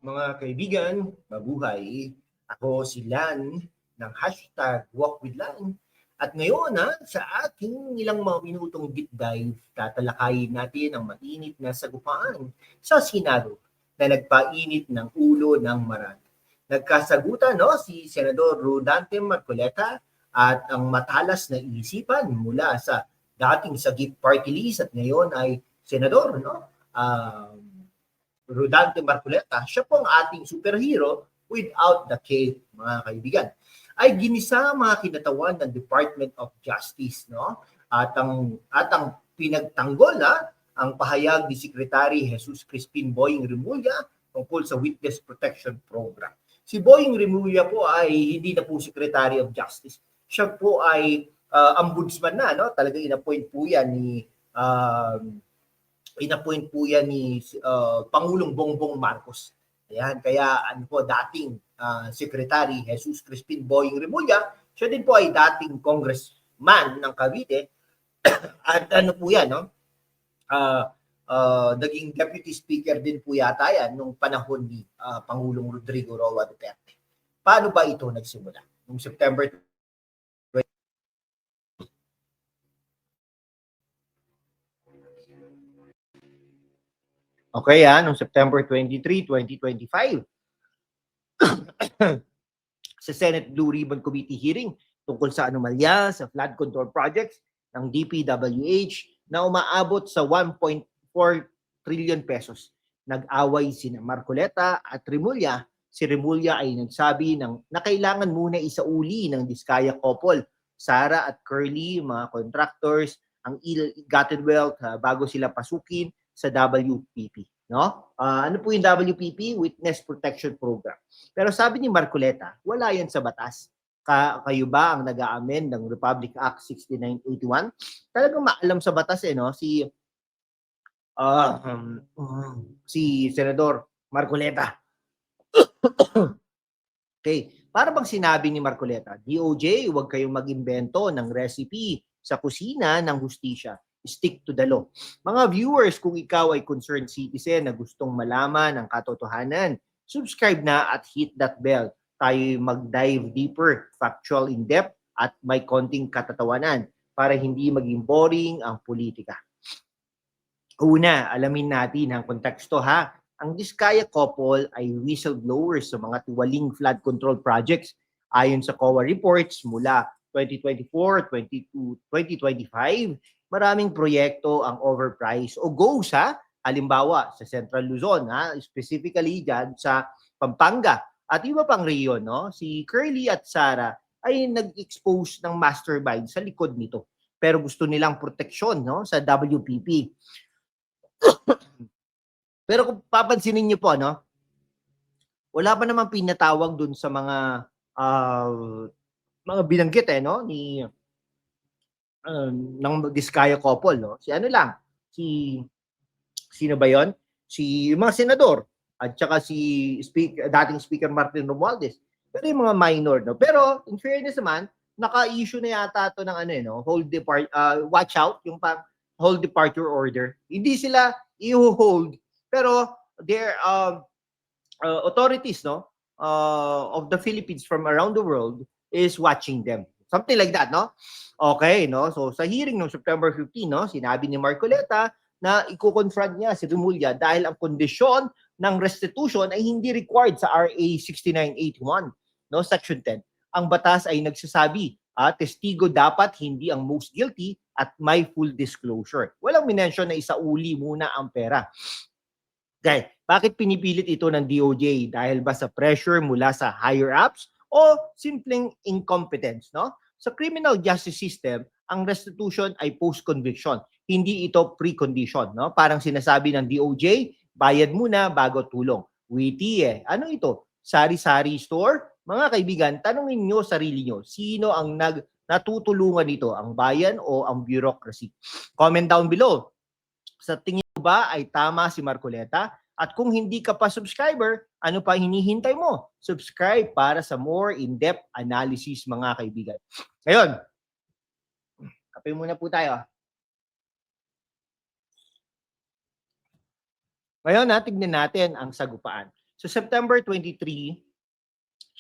Mga kaibigan, mabuhay. Ako si Lan ng hashtag Walk with Lan. At ngayon sa ating ilang mga minutong deep dive, tatalakayin natin ang mainit na sagupaan sa Senado na nagpainit ng ulo ng marami. Nagkasagutan si Senador Rodante Marcoleta at ang matalas na isipan mula sa dating Sagip Party List at ngayon ay Senador Rodante Marcoleta, siya po ang ating superhero without the cape, mga kaibigan. Ay ginisa mga kinatawan ng Department of Justice, no? At ang pinagtanggol ang pahayag ni Secretary Jesus Crispin Boying Remulla tungkol sa Witness Protection Program. Si Boying Remulla po ay hindi na po Secretary of Justice. Siya po ay ombudsman na, no? Talagang inappoint po yan ni Pangulong Bongbong Marcos. Ayan, kaya dating Secretary Jesus Crispin Boying Remulla, siya din po ay dating congressman ng Cavite at naging deputy speaker din po yata yan nung panahon ni Pangulong Rodrigo Roa Duterte. Paano ba ito nagsimula? Noong September Okay, noong September 23, 2025, sa Senate Blue Ribbon Committee hearing tungkol sa anomalya sa flood control projects ng DPWH na umaabot sa 1.4 trillion pesos. Nag-away sina Marcoleta at Remulla. Si Remulla ay nagsabi na kailangan muna isauli ng Diskaya couple, Sara at Curly, mga contractors, ang ill-gotten wealth bago sila pasukin sa WPP. No? Ano po yung WPP? Witness Protection Program. Pero sabi ni Marcoleta, wala yan sa batas. Kayo ba ang nag-a-amend ng Republic Act 6981? Talagang maalam sa batas no? Si Senador Marcoleta. Okay. Para bang sinabi ni Marcoleta, DOJ, huwag kayong mag-imbento ng recipe sa kusina ng hustisya. Stick to the law. Mga viewers, kung ikaw ay concerned citizen na gustong malaman ang katotohanan, subscribe na at hit that bell. Tayo mag-dive deeper, factual in-depth, at may konting katatawanan para hindi maging boring ang politika. Una, alamin natin ang konteksto Ang Diskaya couple ay whistleblowers sa mga tiwaling flood control projects. Ayon sa COA reports mula 2024, 2025, maraming proyekto ang overpriced o goes halimbawa sa Central Luzon specifically dyan sa Pampanga at iba pang reyon si Curly at Sara ay nag-expose ng mastermind sa likod nito pero gusto nilang proteksyon sa WPP. Pero kung papansinin niyo po wala pa naman pinatawag dun sa mga binanggit ni ng Diskaya couple Si sino ba 'yon? Si mga senador at saka si dating Speaker Martin Romualdez. Pero yung mga minor Pero in fairness naman, naka-issue na yata to ng watch out yung hold departure order. Hindi sila i-hold pero their authorities of the Philippines from around the world is watching them. Something like that, Okay, So sa hearing ng September 15, sinabi ni Marcoleta na i-confront niya si Remulla dahil ang kondisyon ng restitution ay hindi required sa RA 6981, Section 10. Ang batas ay nagsasabi, testigo dapat hindi ang most guilty at may full disclosure. Walang minensyon na isauli muna ang pera. Okay, bakit pinipilit ito ng DOJ? Dahil ba sa pressure mula sa higher-ups o simpleng incompetence, Sa criminal justice system, ang restitution ay post-conviction. Hindi ito pre-condition, Parang sinasabi ng DOJ, bayad muna bago tulong. Witty Ano ito? Sari-sari store? Mga kaibigan, tanungin nyo sarili nyo, sino ang natutulungan nito? Ang bayan o ang bureaucracy? Comment down below. Sa tingin mo ba ay tama si Marcoleta? At kung hindi ka pa subscriber, ano pa hinihintay mo? Subscribe para sa more in-depth analysis, mga kaibigan. Ngayon, kape muna po tayo. Ngayon, tignan natin ang sagupaan. Sa September 23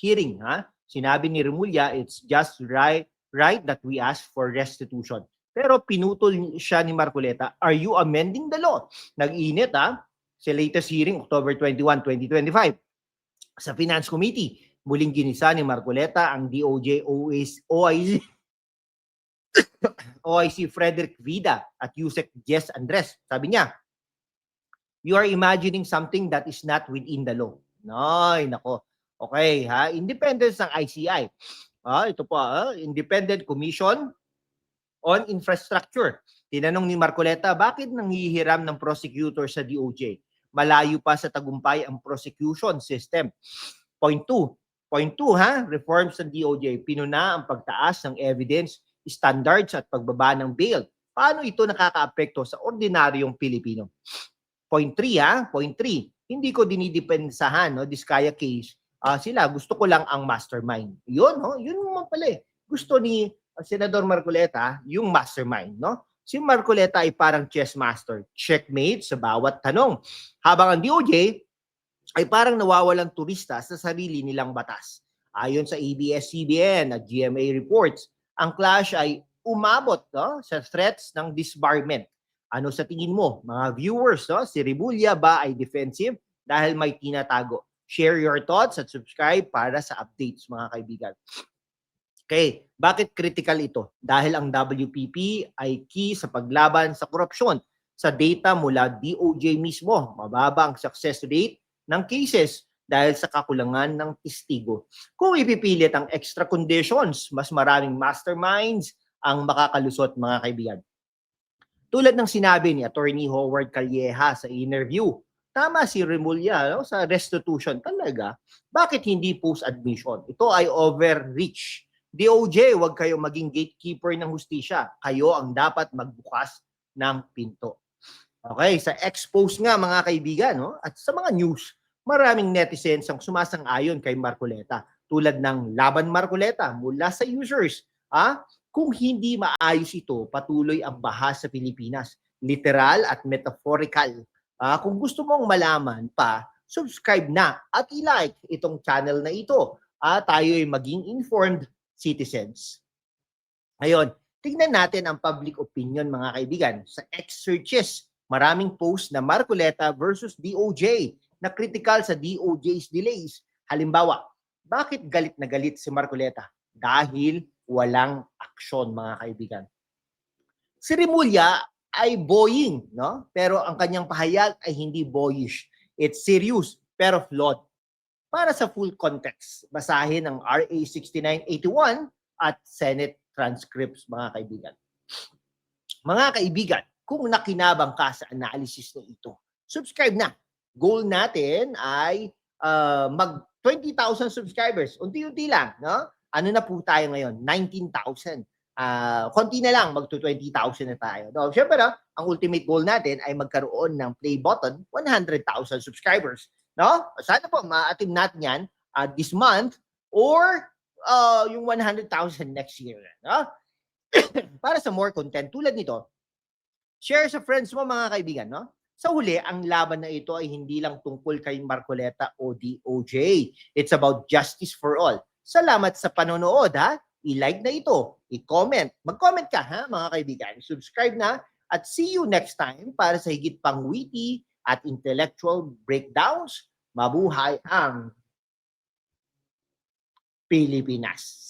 hearing, sinabi ni Remulla, it's just right that we ask for restitution. Pero pinutol siya ni Marcoleta, are you amending the law? Nag-init sa latest hearing, October 21, 2025. Sa Finance Committee, muling ginisa ni Marcoleta ang DOJ, OIC, OIC Frederick Vida at USEC Jess Andres. Sabi niya, you are imagining something that is not within the law. Ay, nako. Okay, independence ng ICI. Ito po, Independent Commission on Infrastructure. Tinanong ni Marcoleta, bakit nanghihiram ng prosecutor sa DOJ? Malayo pa sa tagumpay ang prosecution system. Point 2, reforms ng DOJ. Pinuna ang pagtaas ng evidence standards at pagbaba ng bail. Paano ito nakakaapekto sa ordinaryong Pilipino? Point 3, hindi ko dinidepensahan, Diskaya case. Sila, gusto ko lang ang mastermind. Yun naman pala Gusto ni Senador Marcoleta yung mastermind, Si Marcoleta ay parang chess master, checkmate sa bawat tanong. Habang ang DOJ ay parang nawawalang turista sa sarili nilang batas. Ayon sa ABS-CBN at GMA reports, ang clash ay umabot sa threats ng disbarment. Ano sa tingin mo, mga viewers, si Remulla ba ay defensive dahil may tinatago? Share your thoughts at subscribe para sa updates, mga kaibigan. Okay, bakit critical ito? Dahil ang WPP ay key sa paglaban sa korupsyon. Sa data mula DOJ mismo, mababa ang success rate ng cases dahil sa kakulangan ng testigo. Kung ipipilit ang extra conditions, mas maraming masterminds ang makakalusot, mga kaibigan. Tulad ng sinabi ni Attorney Howard Calleja sa interview, tama si Remulla sa restitution talaga. Bakit hindi post-admission? Ito ay overreach. DOJ, huwag kayo maging gatekeeper ng hustisya. Kayo ang dapat magbukas ng pinto. Okay, sa expose nga mga kaibigan, at sa mga news, maraming netizens ang sumasang-ayon kay Marcoleta. Tulad ng Laban Marcoleta mula sa users. Kung hindi maayos ito, patuloy ang baha sa Pilipinas. Literal at metaphorical. Kung gusto mong malaman pa, subscribe na at i-like itong channel na ito. Tayo ay maging informed citizens. Ngayon, tignan natin ang public opinion, mga kaibigan. Sa X searches, maraming post na Marcoleta versus DOJ na critical sa DOJ's delays. Halimbawa, bakit galit na galit si Marcoleta? Dahil walang aksyon, mga kaibigan. Si Remulla ay boying, pero ang kanyang pahayag ay hindi boyish. It's serious pero flawed. Para sa full context, basahin ang RA 6981 at Senate transcripts, mga kaibigan. Mga kaibigan, kung nakinabang ka sa analysis na ito, subscribe na. Goal natin ay mag 20,000 subscribers. Unti-unti lang, Ano na po tayo ngayon? 19,000. Konti na lang, magto 20,000 na tayo. Siyempre, ang ultimate goal natin ay magkaroon ng play button, 100,000 subscribers. Sana po ma-atim natin yan this month or yung 100,000 next year. Para sa more content tulad nito, share sa friends mo, mga kaibigan. Sa huli, ang laban na ito ay hindi lang tungkol kay Marcoleta o DOJ. It's about justice for all. Salamat sa panonood, I-like na ito, i-comment. Mag-comment ka, mga kaibigan. Subscribe na at see you next time para sa higit pang witty at intellectual breakdowns. Mabuhay ang Pilipinas.